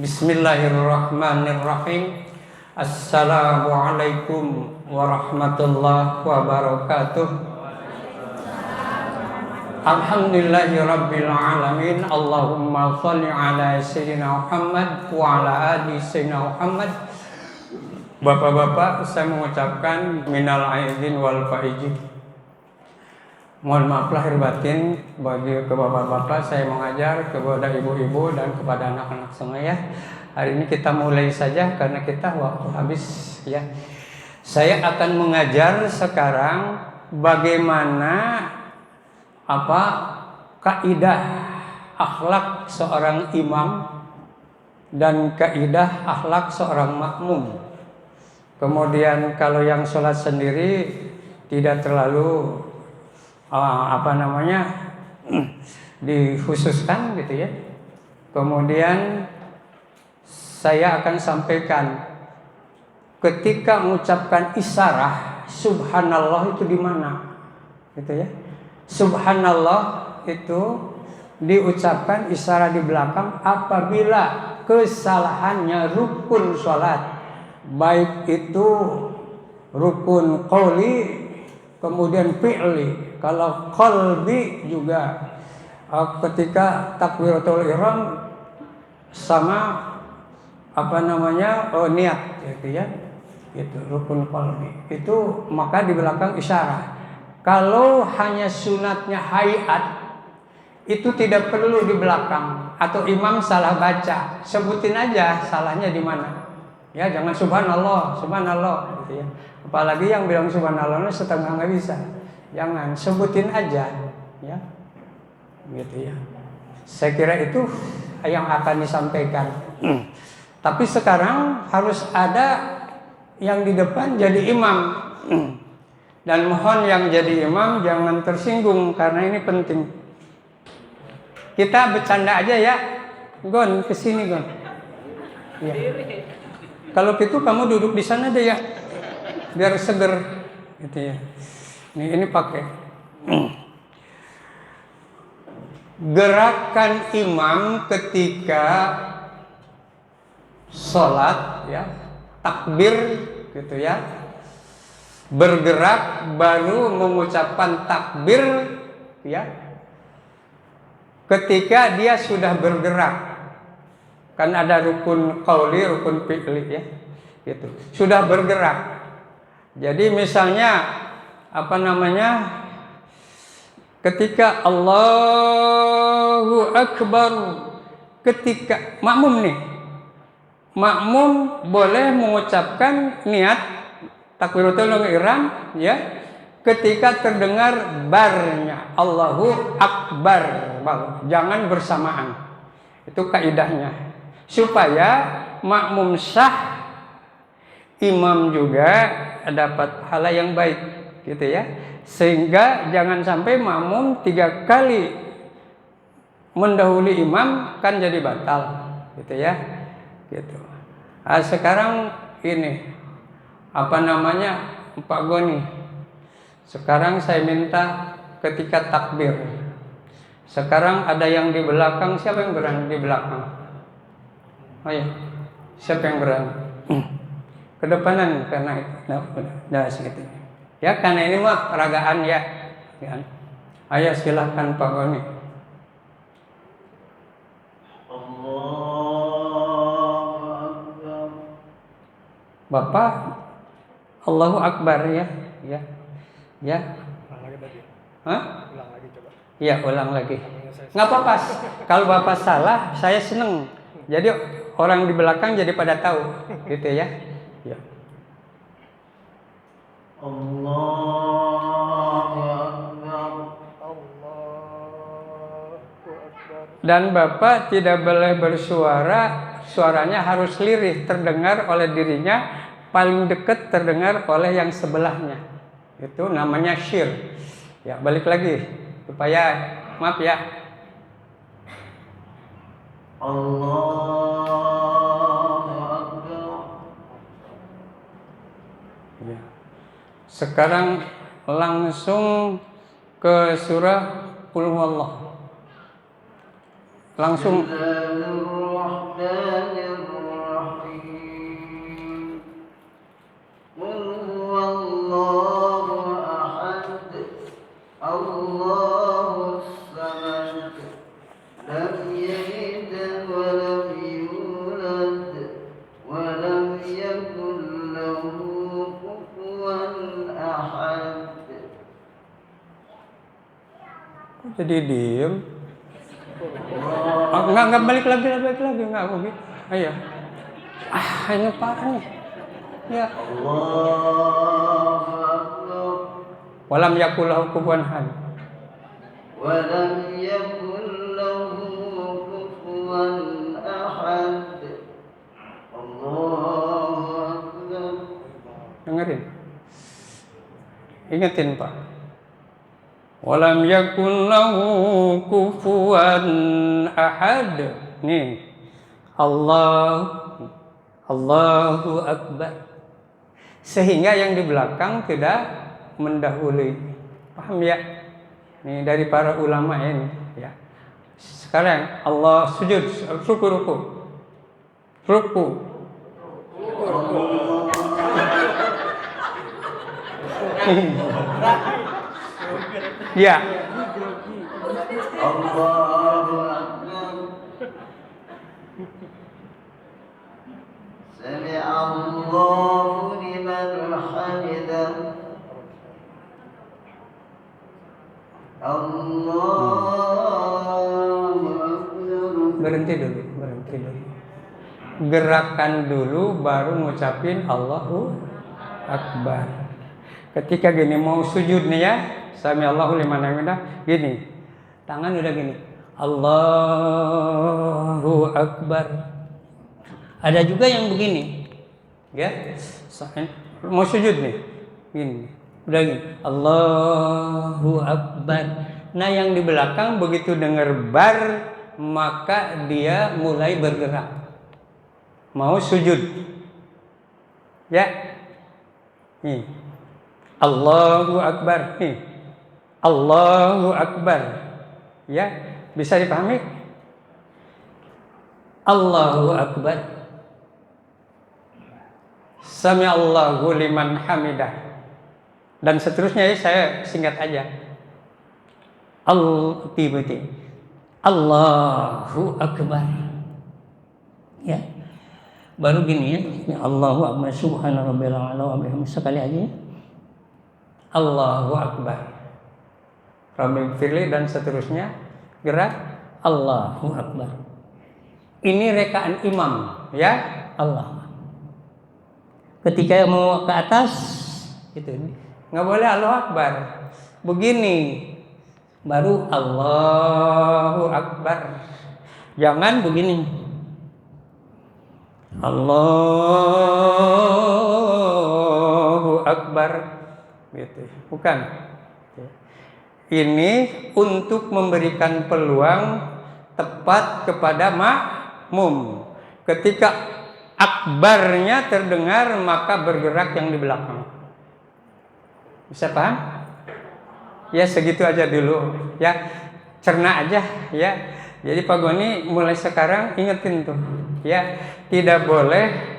Bismillahirrahmanirrahim. Assalamualaikum warahmatullahi wabarakatuh. Alhamdulillahirabbil alamin. Allahumma shalli ala sayyidina Muhammad wa ala ali sayyidina Muhammad. Bapak-bapak, saya mengucapkan minal aidin wal faizin. Mohon maaf lahir batin bagi bapak-bapak saya mengajar, kepada ibu-ibu dan kepada anak-anak semua ya. Hari ini kita mulai saja karena kita waktu habis ya. Saya akan mengajar sekarang bagaimana kaidah akhlak seorang imam dan kaidah akhlak seorang makmum. Kemudian kalau yang sholat sendiri tidak terlalu dikhususkan gitu ya. Kemudian saya akan sampaikan ketika mengucapkan isyarah subhanallah itu di mana gitu ya. Subhanallah itu diucapkan isyarah di belakang apabila kesalahannya rukun sholat, baik itu rukun qauli kemudian fi'li. Kalau qalbi juga ketika takbiratul ihram sama niat gitu ya. Itu rukun qalbi. Itu maka di belakang isyarah. Kalau hanya sunatnya hayat itu tidak perlu di belakang atau imam salah baca, sebutin aja salahnya di mana. Ya, jangan subhanallah gitu ya. Apalagi yang bilang subhanallah setengah nggak bisa. Jangan, sebutin aja ya. Gitu ya. Saya kira itu yang akan disampaikan. Tapi sekarang harus ada yang di depan jadi imam. Dan mohon yang jadi imam jangan tersinggung karena ini penting. Kita bercanda aja ya. Gon, kesini Gon. Ya. Kalau gitu kamu duduk di sana aja ya. Biar seger gitu ya. Ini pakai gerakan imam ketika sholat ya, takbir gitu ya, bergerak baru mengucapkan takbir ya, ketika dia sudah bergerak. Kan ada rukun qauli, rukun fi'li ya, gitu. Sudah bergerak. Jadi misalnya ketika Allahu Akbar, ketika makmum boleh mengucapkan niat takbiratul ihram ya, ketika terdengar barnya Allahu Akbar, jangan bersamaan. Itu kaidahnya supaya makmum sah, imam juga dapat pahala yang baik gitu ya. Sehingga jangan sampai makmum 3 kali mendahului imam kan jadi batal gitu ya. Gitu. Sekarang ini Pak Goni. Sekarang saya minta ketika takbir. Sekarang ada yang di belakang, siapa yang berani di belakang? Ayo. Siapa yang berani? Kedepanan karena nah segitu. Ya karena ini mah peragaan ya. Ayo silahkan Pak Goni. Bapak Allahu Akbar ya. Ya. Ulang lagi tadi. Hah? Ulang lagi coba. Iya, ulang lagi. Nggak apa-apa. Kalau Bapak salah, saya seneng. Jadi orang di belakang jadi pada tahu, gitu ya. Ya. Allahu Akbar. Allahu Akbar. Dan Bapak tidak boleh bersuara, suaranya harus lirih, terdengar oleh dirinya, paling dekat terdengar oleh yang sebelahnya. Itu namanya syir. Ya, balik lagi supaya maaf ya. Allahu Akbar. Ya. Sekarang langsung ke surah Qul Huwallah. Langsung. Bismillahirrahmanirrahim. Jadi diem. Oh, enggak balik lagi enggak begitu. Ayo. Ini parah nih. Ya. Allahu Akbar. Walam yakul lahu kufuwan ahad. ولم يكن له كفوا أحد. الله أكبر. Dengerin. Ingetin Pak. Walam yakun lahu kufuwan ahad. Nih. Allahu Akbar. Sehingga yang di belakang tidak mendahului. Paham ya? Ini dari para ulama ini ya. Sekarang Allah sujud, ruku. Ya. Allahu Akbar. Sami'allahu liman hamidah. Allahu Akbar. Berhenti dulu. Gerakan dulu baru ngucapin Allahu Akbar. Ketika gini mau sujud nih ya, sami Allahu liman hamidah, gini. Tangan udah gini. Allahu Akbar. Ada juga yang begini. Ya. Mau sujud nih. Gini. Udah gini. Allahu Akbar. Nah, yang di belakang begitu dengar bar, maka dia mulai bergerak. Mau sujud. Ya. Nih. Allahu Akbar. Nih. Allahu Akbar. Ya, bisa dipahami? Allahu Akbar. Sami Allahu liman hamidah. Dan seterusnya ya, saya singkat aja. Allahu Akbar. Ya. Baru gini ya. Allahu Akbar subhana rabbil a'la wa bihamdihi, sekali aja. Allahu Akbar. Rabbil firli dan seterusnya. Gerak Allahu Akbar. Ini rekaan imam ya. Allah. Ketika mau ke atas gitu. Nggak boleh Allahu Akbar. Begini. Baru Allahu Akbar. Jangan begini. Allahu Akbar. Gitu. Bukan. Ini untuk memberikan peluang tepat kepada makmum. Ketika akbarnya terdengar, maka bergerak yang di belakang. Bisa paham? Ya segitu aja dulu. Ya cerna aja ya. Jadi Pak Goni mulai sekarang ingetin tuh. Ya tidak boleh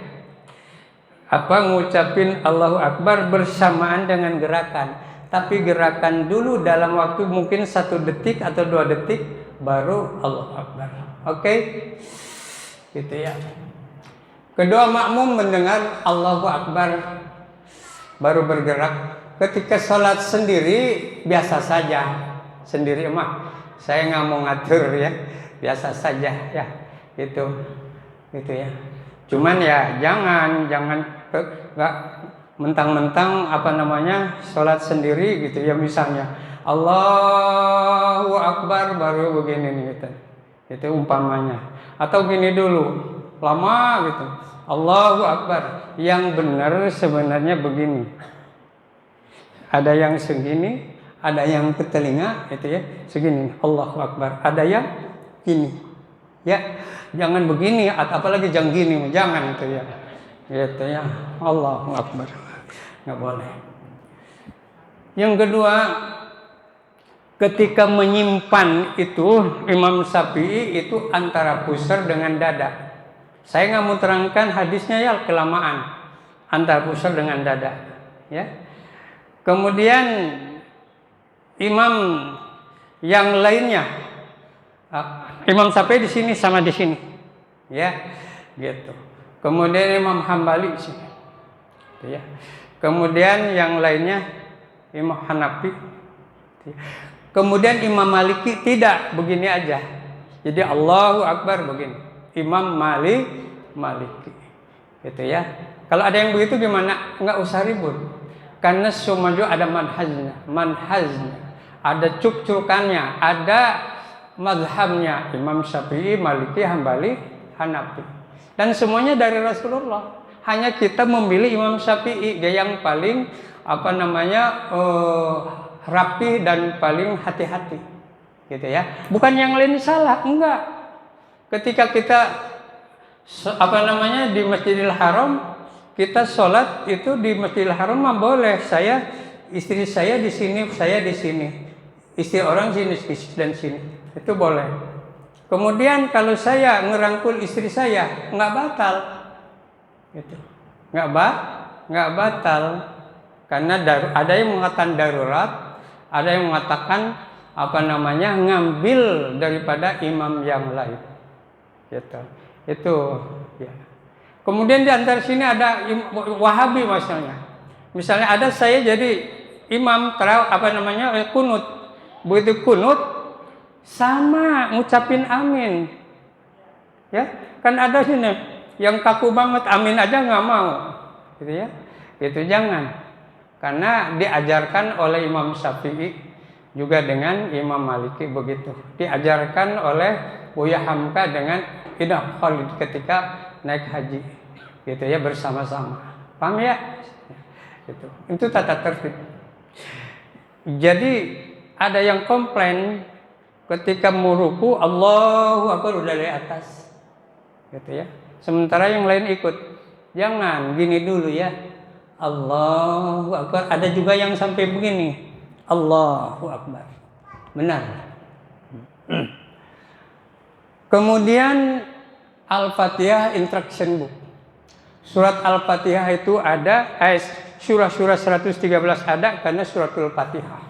ngucapin Allahu Akbar bersamaan dengan gerakan. Tapi gerakan dulu dalam waktu mungkin 1 detik atau 2 detik baru Allahu Akbar. Oke? Gitu ya. Kedua makmum mendengar Allahu Akbar baru bergerak. Ketika sholat sendiri biasa saja. Sendiri mah saya nggak mau ngatur ya. Biasa saja ya. Gitu ya. Cuman ya jangan nggak mentang-mentang sholat sendiri gitu ya, misalnya Allahu Akbar baru begini nih gitu. Itu umpamanya. Atau gini dulu lama gitu Allahu Akbar. Yang benar sebenarnya begini, ada yang segini, ada yang ke telinga itu ya segini Allahu Akbar, ada yang gini ya. Jangan begini, apalagi jangan gini, jangan itu ya gitu ya. Allahu Akbar, nggak boleh. Yang kedua, ketika menyimpan itu Imam Syafi'i itu antara pusar dengan dada. Saya nggak mau terangkan hadisnya ya, kelamaan. Antara pusar dengan dada ya. Kemudian imam yang lainnya, Imam Syafi'i di sini sama di sini ya gitu. Kemudian Imam Hambali sini ya. Kemudian yang lainnya Imam Hanafi. Kemudian Imam Maliki tidak, begini aja. Jadi Allahu Akbar begini. Imam Maliki. Gitu ya. Kalau ada yang begitu gimana? Enggak usah ribut. Karena semua juga ada manhajnya. Ada cuk-cukannya, ada mazhabnya. Imam Syafi'i, Maliki, Hambali, Hanafi. Dan semuanya dari Rasulullah. Hanya kita memilih Imam Syafi'i yang paling rapi dan paling hati-hati, gitu ya. Bukan yang lain salah, enggak. Ketika kita di Masjidil Haram, kita sholat itu di Masjidil Haram mah boleh. Istri saya di sini, saya di sini, istri orang sini dan sini, itu boleh. Kemudian kalau saya ngerangkul istri saya, enggak batal, gitu. Enggak batal. Karena ada yang mengatakan darurat, ada yang mengatakan ngambil daripada imam yang lain. Gitu. Itu ya. Kemudian di antara sini ada Wahabi misalnya ada saya jadi imam kunut. Begitu kunut sama ngucapin amin. Ya, kan ada sini yang kaku banget amin aja nggak mau. Gitu ya. Itu jangan. Karena diajarkan oleh Imam Syafi'i juga dengan Imam Maliki begitu. Diajarkan oleh Buya Hamka dengan Idam Khalid ketika naik haji. Gitu ya, bersama-sama. Paham ya? Itu tata tertib. Jadi ada yang komplain ketika muruku Allahu Akbar udah dari atas. Gitu ya. Sementara yang lain ikut. Jangan gini dulu ya. Allahu Akbar. Ada juga yang sampai begini. Allahu Akbar. Benar. Kemudian Al-Fatihah Instruction Book. Surat Al-Fatihah itu ada, surah-surah 113 ada karena suratul Fatihah.